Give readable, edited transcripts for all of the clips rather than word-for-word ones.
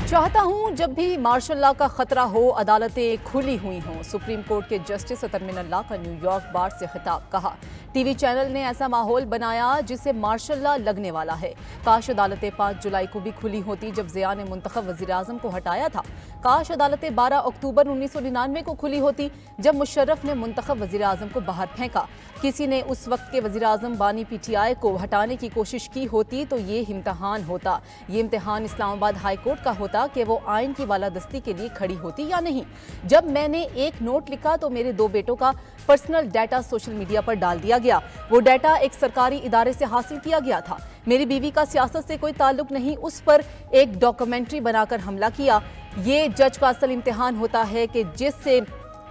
चाहता हूं जब भी मार्शल लॉ का खतरा हो अदालतें खुली हुई हों। सुप्रीम कोर्ट के जस्टिस अतरमिन अल्लाह का न्यूयॉर्क बार से खिताब। कहा टीवी चैनल ने ऐसा माहौल बनाया जिससे मार्शल लॉ लगने वाला है। काश अदालतें 5 जुलाई को भी खुली होती जब ज़िया ने मुंतखब वज़ीर आज़म को हटाया था। काश अदालतें 12 अक्टूबर 1999 को खुली होती जब मुशर्रफ ने मुंतखब वज़ीर आज़म को बाहर फेंका। किसी ने उस वक्त के वज़ीर आज़म बानी PTI को हटाने की कोशिश की होती तो ये इम्तिहान होता। ये इम्तिहान इस्लामाबाद हाई कोर्ट का होता कि वो आइन की बालादस्ती के लिए खड़ी होती या नहीं। जब मैंने एक नोट लिखा तो मेरे 2 बेटों का पर्सनल डाटा सोशल मीडिया पर डाल दिया गया। वो डाटा एक सरकारी इदारे से हासिल किया गया था। मेरी बीवी का सियासत से कोई ताल्लुक नहीं, उस पर एक डॉक्यूमेंट्री बनाकर हमला किया। ये जज का असल इम्तिहान होता है कि जिससे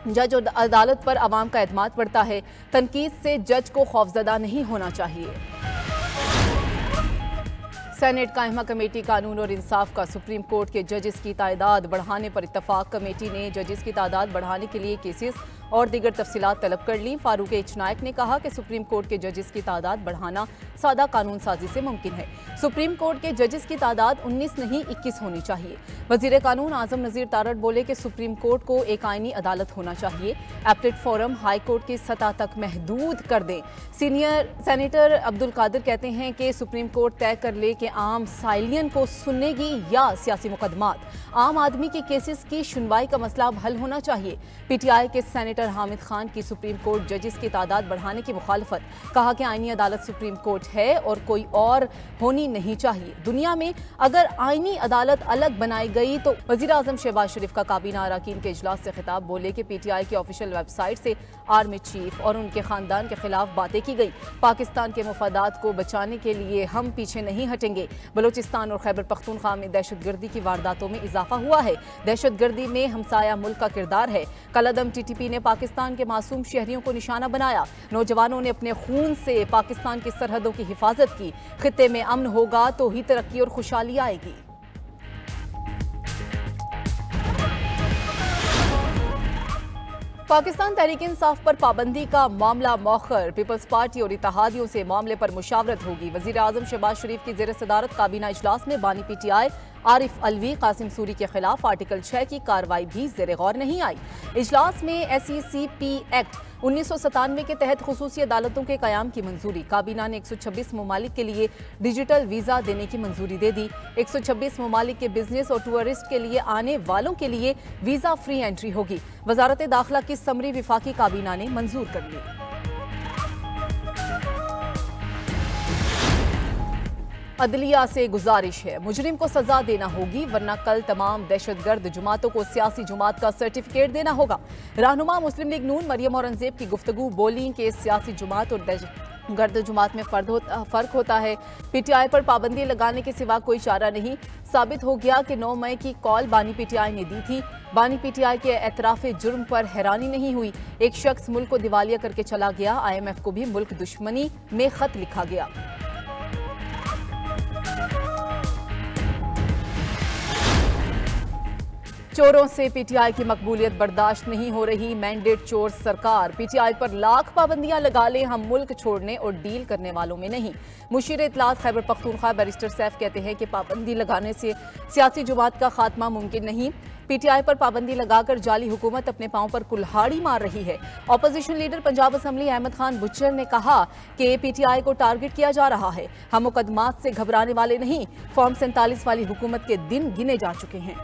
जज और अदालत पर अवाम का एतमाद बढ़ता है। तनकीद से जज को खौफजदा नहीं होना चाहिए। सेनेट कायमा कमेटी कानून और इंसाफ का सुप्रीम कोर्ट के जजेस की तादाद बढ़ाने पर इत्तफाक। कमेटी ने जजेस की तादाद बढ़ाने के लिए केसेस और दीगर तफसीलात तलब कर ली। फारूक एच नायक ने कहा कि सुप्रीम कोर्ट के जजेस की तादाद बढ़ाना सादा कानून साजी से मुमकिन है। सुप्रीम कोर्ट के जजेस की तादाद 19 नहीं 21 होनी चाहिए। वजीर कानून आजम नज़ीर तारड़ बोले कि सुप्रीम कोर्ट को एक आईनी अदालत होना चाहिए। एपलेट फोरम हाई कोर्ट की सतह तक महदूद कर दें। सीनियर सेनेटर अब्दुल कादिर कहते हैं कि सुप्रीम कोर्ट तय कर ले कि आम साइलियन को सुनेगी या सियासी मुकदमात। आम आदमी के केसेस की सुनवाई का मसला अब हल होना चाहिए। PTI के सेनेटर हामिद खान की सुप्रीम कोर्ट जजेस की तादाद बढ़ाने की मुखालफत। कहा कि आईनी अदालत सुप्रीम कोर्ट है और कोई और होनी नहीं चाहिए। दुनिया में अगर आईनी अदालत अलग बनाई गई तो वजीर आजम शहबाज शरीफ का काबीना अरकान के इजलास से खिताब। बोले कि PTI की ऑफिशियल वेबसाइट से आर्मी चीफ और उनके खानदान के खिलाफ बातें की गई। पाकिस्तान के मुफादात को बचाने के लिए हम पीछे नहीं हटेंगे। बलूचिस्तान और खैबर पख्तूनख्वा में दहशतगर्दी की वारदातों में इजाफा हुआ है। दहशतगर्दी में हमसाया मुल्क का किरदार है। कलअदम TTP ने पाकिस्तान के मासूम शहरियों को निशाना बनाया। नौजवानों ने अपने खून से पाकिस्तान की सरहदों की हिफाजत की। खित्ते में अमन होगा तो ही तरक्की और खुशहाली आएगी। पाकिस्तान तहरीक इंसाफ पर पाबंदी का मामला मौखर। पीपल्स पार्टी और इत्तेहादियों से मामले पर मुशावरत होगी। वजीर आजम शहबाज शरीफ की जेर सदारत काबीना इजलास में बानी PTI आरिफ अलवी कासिम सूरी के खिलाफ आर्टिकल 6 की कार्रवाई भी ज़ेर गौर नहीं आई। इजलास में SECP एक्ट 1997 के तहत खुसूसी अदालतों के कयाम की मंजूरी। काबीना ने 126 ममालिक के लिए डिजिटल वीज़ा देने की मंजूरी दे दी। 126 ममालिक के बिजनेस और टूरिस्ट के लिए आने वालों के लिए वीज़ा फ्री एंट्री होगी। वजारत दाखिला की समरी विफाकी काबीना ने मंजूर कर ली। अदलिया से गुजारिश है, मुजरिम को सजा देना होगी वरना कल तमाम दहशतगर्द जुमातों को सियासी जुमात का सर्टिफिकेट देना होगा। रहनुमा मुस्लिम लीग नून मरियम औरंगजेब की गुफ्तगू। बोली कि सियासी जुमात और दहशतगर्द जुमात में फ़र्क होता है। PTI पर पाबंदी लगाने के सिवा कोई चारा नहीं। साबित हो गया कि 9 मई की कॉल बानी PTI ने दी थी। बानी PTI के एतराफ़ जुर्म पर हैरानी नहीं हुई। एक शख्स मुल्क को दिवालिया करके चला गया। IMF को भी मुल्क दुश्मनी में खत लिखा गया। चोरों से PTI की मकबूलियत बर्दाश्त नहीं हो रही। मैंडेट चोर सरकार। PTI पर लाख पाबंदियां लगा लें, हम मुल्क छोड़ने और डील करने वालों में नहीं। मुशीर इत्तलात खैबर पख्तूनख्वा बैरिस्टर सैफ कहते हैं कि पाबंदी लगाने से सियासी जुमात का खात्मा मुमकिन नहीं। PTI पर पाबंदी लगाकर जाली हुकूमत अपने पांव पर कुल्हाड़ी मार रही है। Opposition leader Punjab assembly Ahmad Khan Bhachar ने कहा कि PTI को टारगेट किया जा रहा है। हम मुकदमात से घबराने वाले नहीं। फॉर्म 47 वाली हुकूमत के दिन गिने जा चुके हैं।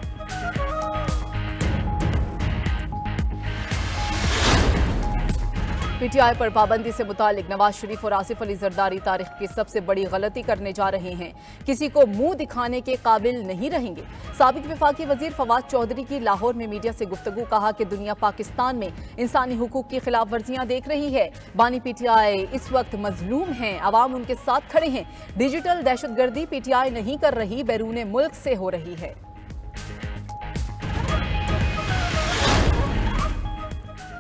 PTI पर पाबंदी से मुतालिक नवाज शरीफ और आसिफ अली जरदारी तारीख की सबसे बड़ी गलती करने जा रहे हैं। किसी को मुंह दिखाने के काबिल नहीं रहेंगे। साबिक वफाकी वजीर फवाद चौधरी की लाहौर में मीडिया से गुफ्तगू। कहा कि दुनिया पाकिस्तान में इंसानी हुकूक की खिलाफ वर्जियां देख रही है। बानी PTI इस वक्त मजलूम हैं, अवाम उनके साथ खड़े हैं। डिजिटल दहशतगर्दी PTI नहीं कर रही, बैरून मुल्क से हो रही है।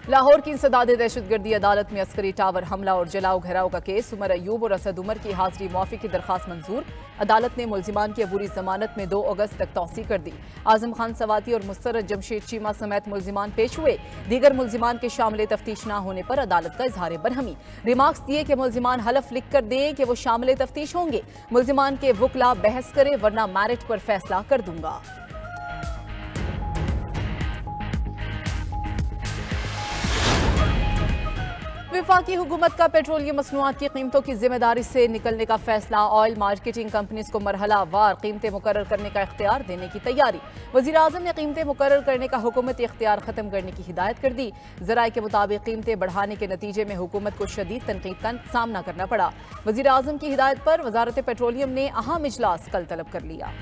लाहौर की इंसदाद दहशतगर्दी अदालत में अस्करी टावर हमला और जलाओ घराव का केस। उमर अयूब और असद उमर की हाजिरी मुआफी की दरखास्त मंजूर। अदालत ने मुलजिमान की अबूरी जमानत में 2 अगस्त तक तौसी कर दी। आजम खान सवाती और मुस्तरद जमशेद चीमा समेत मुलजिमान पेश हुए। दीगर मुलजिमान के शामिल तफ्तीश न होने पर अदालत का इजहार बरहमी। रिमार्क्स दिए कि मुलजिमान हलफ लिख कर दें कि वो शामिल तफ्तीश होंगे। मुलजिमान के वकला बहस करें वरना मैरिट पर फैसला कर दूंगा। वफाकी हुकूमत का पेट्रोलियम मसनूआत की कीमतों की जिम्मेदारी से निकलने का फैसला। ऑयल मार्केटिंग कंपनीज को मरहला वार कीमतें मुकर्रर करने का इख्तियार देने की तैयारी। वज़ीर आज़म ने कीमतें मुकर्रर करने का हुकूमती इख्तियार खत्म करने की हिदायत कर दी। ज़राए के मुताबिक कीमतें बढ़ाने के नतीजे में हुकूमत को शदीद तनकीद का सामना करना पड़ा। वज़ीर आज़म की हिदायत पर वजारत पेट्रोलियम ने अहम इजलास कल तलब कर लिया।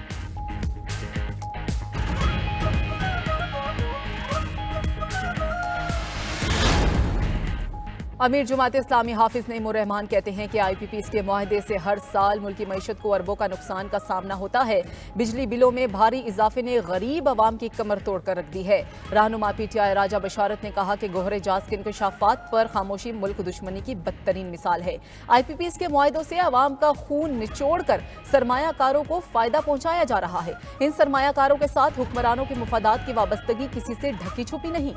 अमीर जुमात इस्लामी हाफिज नईम उर रहमान कहते हैं कि IPPs के मुआहदे से हर साल मुल्की मईशत को अरबों का नुकसान का सामना होता है। बिजली बिलों में भारी इजाफे ने गरीब आवाम की कमर तोड़ कर रख दी है। रहनुमा PTI राजा बशारत ने कहा कि गोहरे जाज के इंकशाफात पर खामोशी मुल्क दुश्मनी की बदतरीन मिसाल है। IPPs के मुआहदों से आवाम का खून निचोड़ कर सरमायाकारों को फायदा पहुंचाया जा रहा है। इन सरमायाकारों के साथ हुक्मरानों के मुफादात की वाबस्तगी किसी से ढकी छुपी नहीं।